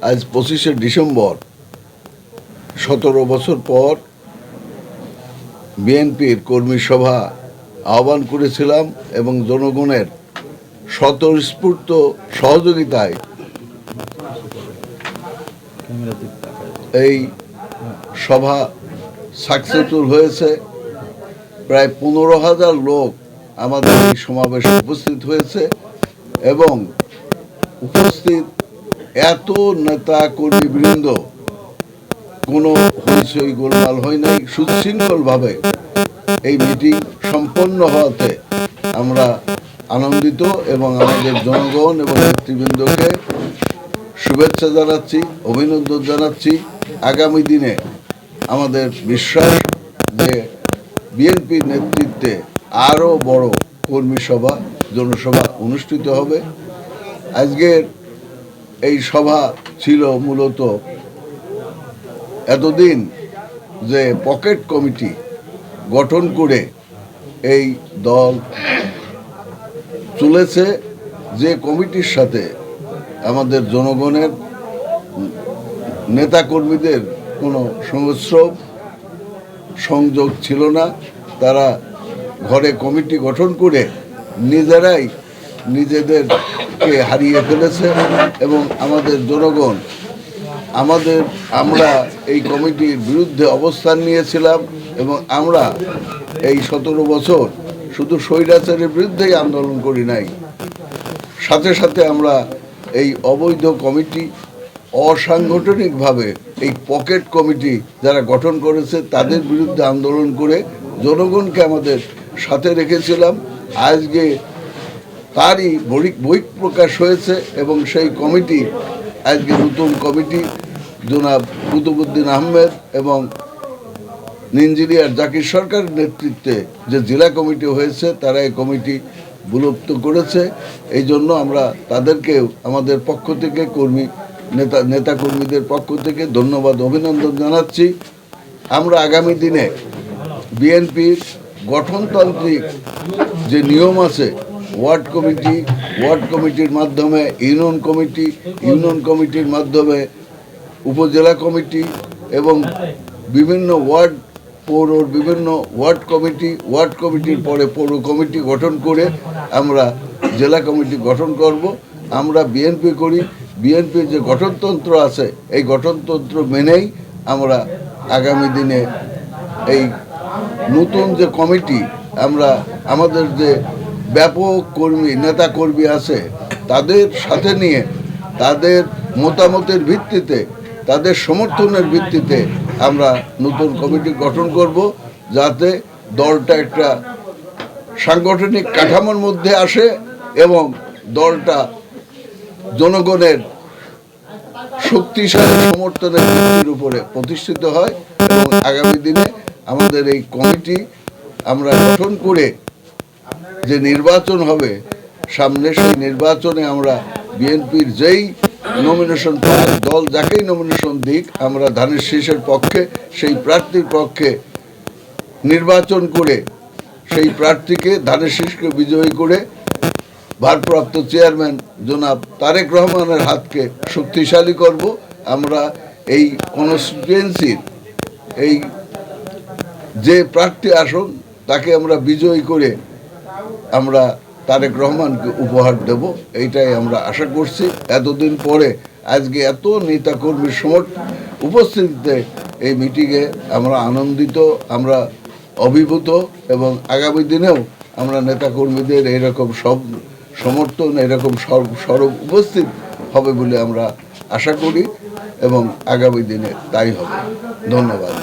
আজ 25শে ডিসেম্বর 17 বছর পর বিএনপির কর্মী সভা আহ্বান করেছিলাম এবং জনগণের স্বতঃস্ফূর্ত সহযোগিতায় এই সভা সাকসেসফুল হয়েছে। প্রায় 15,000 লোক আমাদের এই সমাবেশে উপস্থিত হয়েছে এবং উপস্থিত এত নেতা কর্মীবৃন্দ, কোনো হইচই গোলমাল হয় নাই, সুশৃঙ্খলভাবে এই মিটিং সম্পন্ন হওয়াতে আমরা আনন্দিত এবং আমাদের জনগণ এবং নেতৃবৃন্দকে শুভেচ্ছা জানাচ্ছি, অভিনন্দন জানাচ্ছি। আগামী দিনে আমাদের বিশ্বাস যে বিএনপির নেতৃত্বে আরও বড় কর্মী সভা, জনসভা অনুষ্ঠিত হবে। আজকের এই সভা ছিল মূলত এতদিন যে পকেট কমিটি গঠন করে এই দল চলেছে, যে কমিটির সাথে আমাদের জনগণের নেতাকর্মীদের কোনো সংযোগ ছিল না। তারা ঘরে কমিটি গঠন করে নিজেরাই নিজেদেরকে হারিয়ে ফেলেছে এবং আমাদের জনগণ আমরা এই কমিটির বিরুদ্ধে অবস্থান নিয়েছিলাম এবং আমরা এই 17 বছর শুধু স্বৈরাচারের বিরুদ্ধেই আন্দোলন করি নাই, সাথে সাথে আমরা এই অবৈধ কমিটি, অসাংগঠনিকভাবে এই পকেট কমিটি যারা গঠন করেছে তাদের বিরুদ্ধে আন্দোলন করে জনগণকে আমাদের সাথে রেখেছিলাম। আজকে তারই বহিঃপ্রকাশ হয়েছে এবং সেই কমিটি, আজকে নতুন কমিটি জনাব কুতুবুদ্দিন আহমেদ এবং ইঞ্জিনিয়ার জাকির সরকারের নেতৃত্বে যে জেলা কমিটি হয়েছে, তারা এই কমিটি বিলুপ্ত করেছে। এই জন্য আমরা তাদেরকেও আমাদের পক্ষ থেকে নেতাকর্মীদের পক্ষ থেকে ধন্যবাদ, অভিনন্দন জানাচ্ছি। আমরা আগামী দিনে বিএনপির গঠনতান্ত্রিক যে নিয়ম আছে, ওয়ার্ড কমিটির মাধ্যমে ইউনিয়ন কমিটির মাধ্যমে উপজেলা কমিটি এবং বিভিন্ন পৌরর বিভিন্ন ওয়ার্ড কমিটির পরে পৌর কমিটি গঠন করে আমরা জেলা কমিটি গঠন করব। আমরা বিএনপি করি, বিএনপির যে গঠনতন্ত্র আছে এই গঠনতন্ত্র মেনেই আমরা আগামী দিনে এই নতুন যে কমিটি, আমরা আমাদের যে ব্যাপক নেতাকর্মী আছে তাদের সাথে নিয়ে, তাদের মতামতের ভিত্তিতে, তাদের সমর্থনের ভিত্তিতে আমরা নতুন কমিটি গঠন করব, যাতে দলটা একটা সাংগঠনিক কাঠামোর মধ্যে আসে এবং দলটা জনগণের শক্তিশালী সমর্থনের ভিত্তির উপরে প্রতিষ্ঠিত হয়। এবং আগামী দিনে আমাদের এই কমিটি আমরা গঠন করে যে নির্বাচন হবে সামনে, সেই নির্বাচনে আমরা বিএনপির যেই নমিনেশন পায়, দল যাকেই নমিনেশন দিক, আমরা ধানের শীষের পক্ষে, সেই প্রার্থীর পক্ষে নির্বাচন করে সেই প্রার্থীকে, ধানের শীষকে বিজয়ী করে ভারপ্রাপ্ত চেয়ারম্যান জনাব তারেক রহমানের হাতকে শক্তিশালী করব। আমরা এই কনস্টিটুয়েন্সির এই যে প্রার্থী আসন তাকে আমরা বিজয়ী করে আমরা তারেক রহমানকে উপহার দেব, এইটাই আমরা আশা করছি। এতদিন পরে আজকে এত নেতাকর্মীর উপস্থিতিতে এই মিটিংয়ে আমরা আনন্দিত, আমরা অভিভূত এবং আগামী দিনেও আমরা নেতাকর্মীদের এরকম সব সমর্থন, এরকম সরব উপস্থিত হবে বলে আমরা আশা করি এবং আগামী দিনে তাই হবে। ধন্যবাদ।